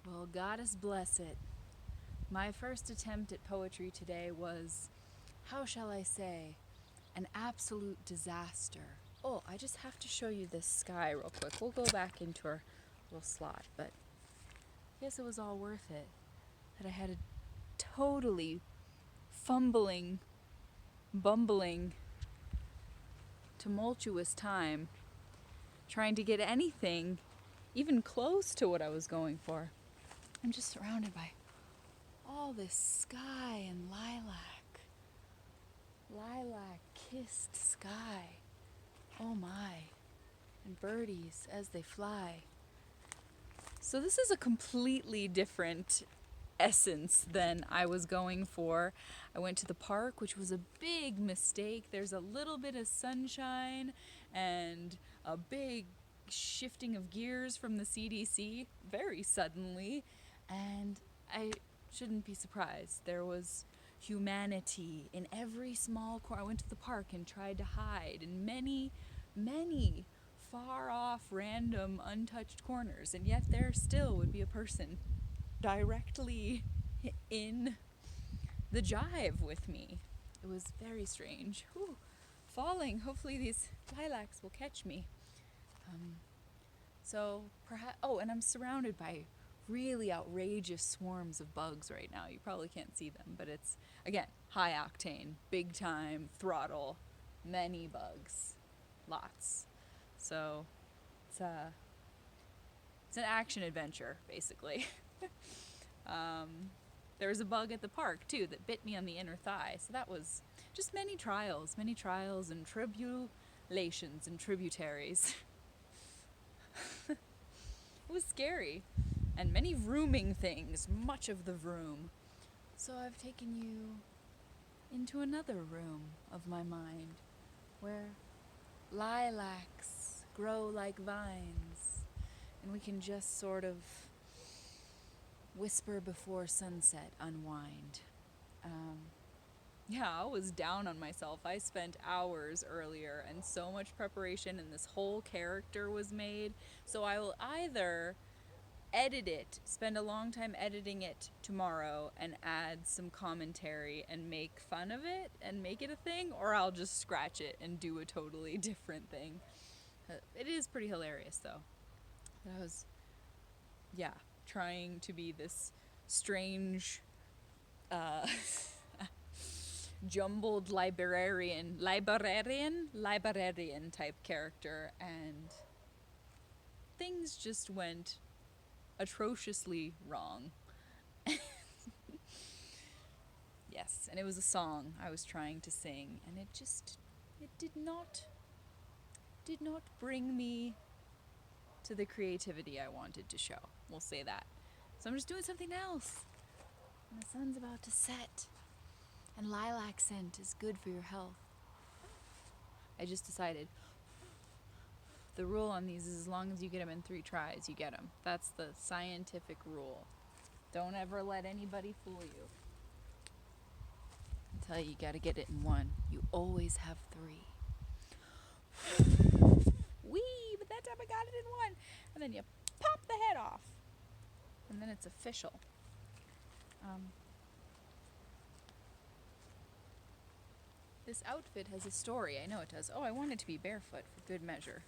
Well, goddess bless it. My first attempt at poetry today was, how shall I say, an absolute disaster. Oh, I just have to show you this sky real quick. We'll go back into our little slot, but I guess it was all worth it. That I had a totally fumbling, bumbling, tumultuous time trying to get anything even close to what I was going for. I'm just surrounded by all this sky and lilac kissed sky. Oh my. And birdies as they fly. So this is a completely different essence than I was going for. I went to the park, which was a big mistake. There's a little bit of sunshine and a big shifting of gears from the CDC very suddenly, and I shouldn't be surprised. There was humanity in every small corner. I went to the park and tried to hide in many, many far off, random, untouched corners, and yet there still would be a person directly in the jive with me. It was very strange. Whew. Falling. Hopefully these lilacs will catch me. So perhaps. Oh, and I'm surrounded by really outrageous swarms of bugs right now. You probably can't see them, but it's again high octane, big time throttle, many bugs, lots. So it's an action adventure basically. There was a bug at the park too that bit me on the inner thigh. So that was just many trials and tribulations and tributaries. It was scary. And many rooming things, much of the room. So I've taken you into another room of my mind where lilacs grow like vines and we can just sort of whisper before sunset, unwind. Yeah, I was down on myself. I spent hours earlier and so much preparation, and this whole character was made. So I will either edit it, spend a long time editing it tomorrow, and add some commentary and make fun of it and make it a thing, or I'll just scratch it and do a totally different thing. It is pretty hilarious, though. I was, yeah, trying to be this strange, jumbled librarian type character, and things just went atrociously wrong. Yes, and it was a song I was trying to sing, and it did not bring me to the creativity I wanted to show. We'll say that. So I'm just doing something else. And the sun's about to set, and lilac scent is good for your health. I just decided the rule on these is as long as you get them in 3 tries, you get them. That's the scientific rule. Don't ever let anybody fool you. I tell you gotta get it in 1. You always have 3. Whee! But that time I got it in 1. And then you pop the head off. And then it's official. This outfit has a story. I know it does. Oh, I wanted to be barefoot for good measure.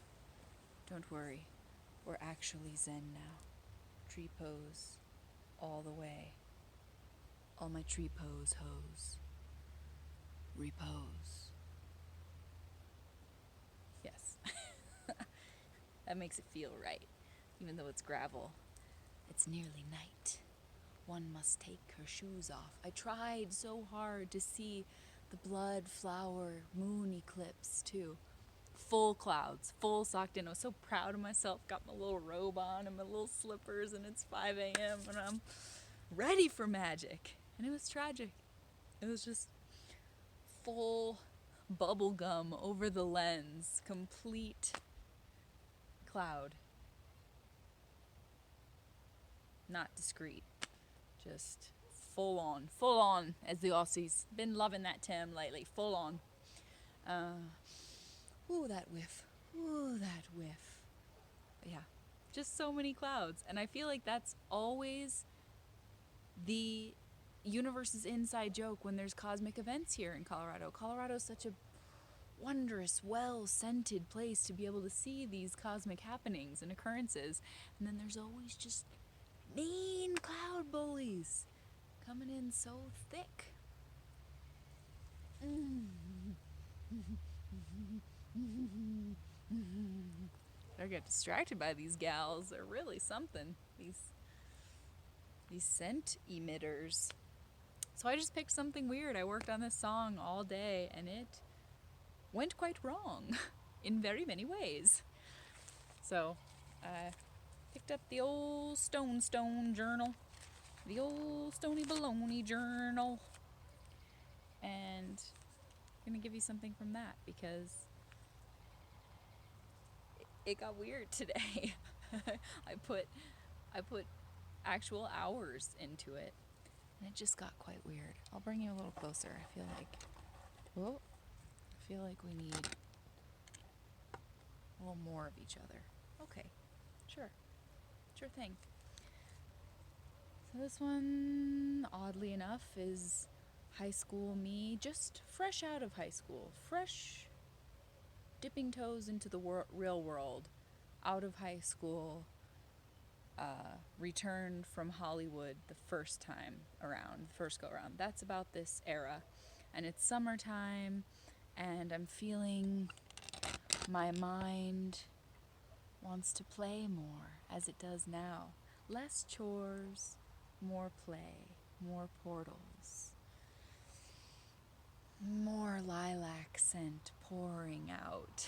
Don't worry. We're actually zen now. Tree pose all the way. All my tree pose hoes. Repose. Yes. That makes it feel right. Even though it's gravel. It's nearly night. One must take her shoes off. I tried so hard to see the blood flower moon eclipse too. Full clouds, full socked in. I was so proud of myself. Got my little robe on and my little slippers, and it's 5 a.m. and I'm ready for magic. And it was tragic. It was just full bubble gum over the lens. Complete cloud. Not discreet. Just full on, as the Aussies. Been loving that Tim lately. Full on. Ooh, that whiff. But yeah, just so many clouds. And I feel like that's always the universe's inside joke when there's cosmic events here in Colorado. Colorado's such a wondrous, well-scented place to be able to see these cosmic happenings and occurrences. And then there's always just mean cloud bullies coming in so thick. I get distracted by these gals. They're really something. These scent emitters. So I just picked something weird. I worked on this song all day and it went quite wrong in very many ways. So I picked up the old Stone journal, the old Stony Baloney journal, and I'm gonna give you something from that because it got weird today. I put actual hours into it, and it just got quite weird. I'll bring you a little closer. I feel like we need a little more of each other. Okay, sure thing. So this one, oddly enough, is high school me, just fresh out of high school, fresh dipping toes into the real world, out of high school, returned from Hollywood the first time around, the first go around. That's about this era. And it's summertime, and I'm feeling my mind wants to play more, as it does now. Less chores, more play, more portals, more lilac scent pouring out.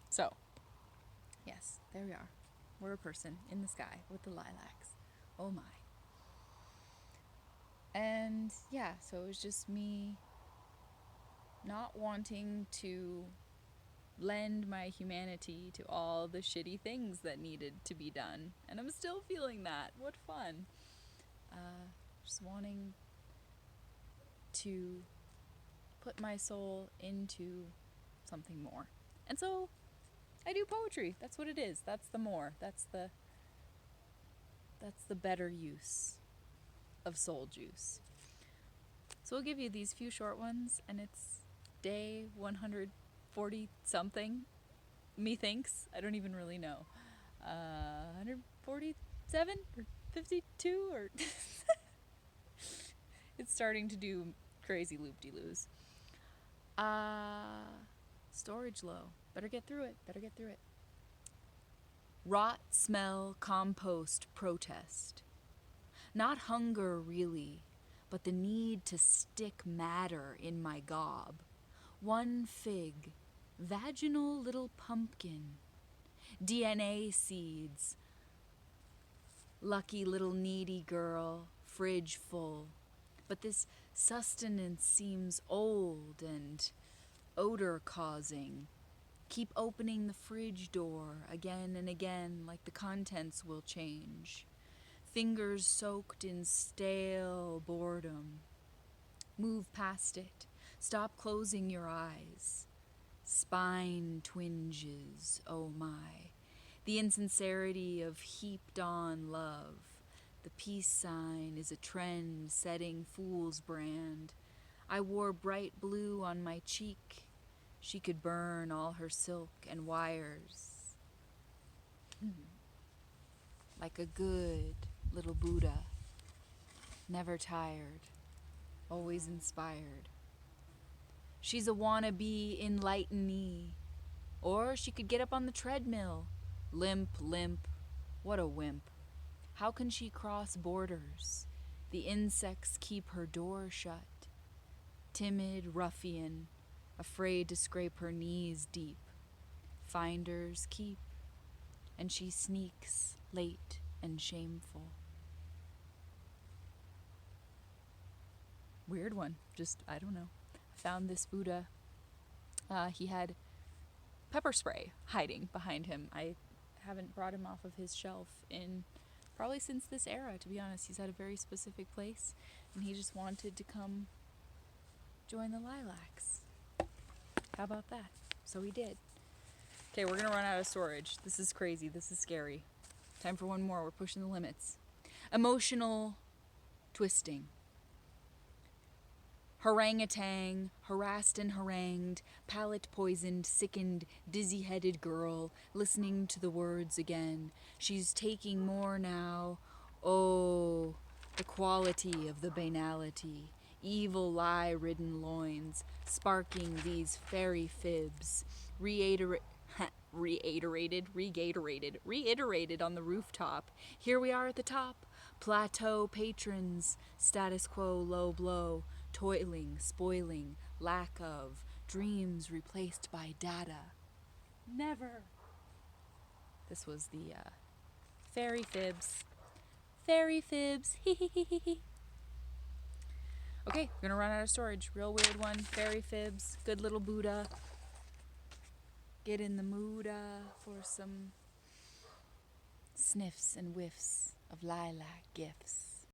So, yes, there we are. We're a person in the sky with the lilacs. Oh my. And yeah, so it was just me not wanting to lend my humanity to all the shitty things that needed to be done. And I'm still feeling that. What fun. Just wanting to put my soul into something more. And so I do poetry. That's what it is. That's the more. That's the better use of soul juice. So I'll give you these few short ones, and it's day 140 something. Methinks. I don't even really know. 147 or 52 or it's starting to do crazy loop-de-loos. Storage low. Better get through it. Rot smell compost protest. Not hunger really, but the need to stick matter in my gob. One fig, vaginal little pumpkin, DNA seeds. Lucky little needy girl, fridge full. But this sustenance seems old and odor-causing. Keep opening the fridge door again and again like the contents will change. Fingers soaked in stale boredom. Move past it. Stop closing your eyes. Spine twinges, oh my. The insincerity of heaped on love. The peace sign is a trend setting fool's brand. I wore bright blue on my cheek. She could burn all her silk and wires. Like a good little Buddha. Never tired. Always inspired. She's a wannabe enlightenee. Or she could get up on the treadmill. Limp. What a wimp. How can she cross borders? The insects keep her door shut. Timid ruffian, afraid to scrape her knees deep. Finders keep, and she sneaks late and shameful. Weird one, just, I don't know. Found this Buddha. He had pepper spray hiding behind him. I haven't brought him off of his shelf in probably since this era, to be honest. He's at a very specific place, and he just wanted to come join the Lilacs. How about that? So he did. Okay, we're gonna run out of storage. This is crazy. This is scary. Time for one more. We're pushing the limits. Emotional twisting. Harangutan, harassed and harangued, palate poisoned, sickened, dizzy-headed girl, listening to the words again. She's taking more now. Oh, the quality of the banality. Evil lie-ridden loins, sparking these fairy fibs. Reiterated on the rooftop. Here we are at the top. Plateau patrons, status quo low blow, toiling, spoiling, lack of, dreams replaced by data. Never. This was the fairy fibs. Fairy fibs. Okay, we're gonna run out of storage. Real weird one. Fairy fibs. Good little Buddha. Get in the mood for some sniffs and whiffs of lilac gifts.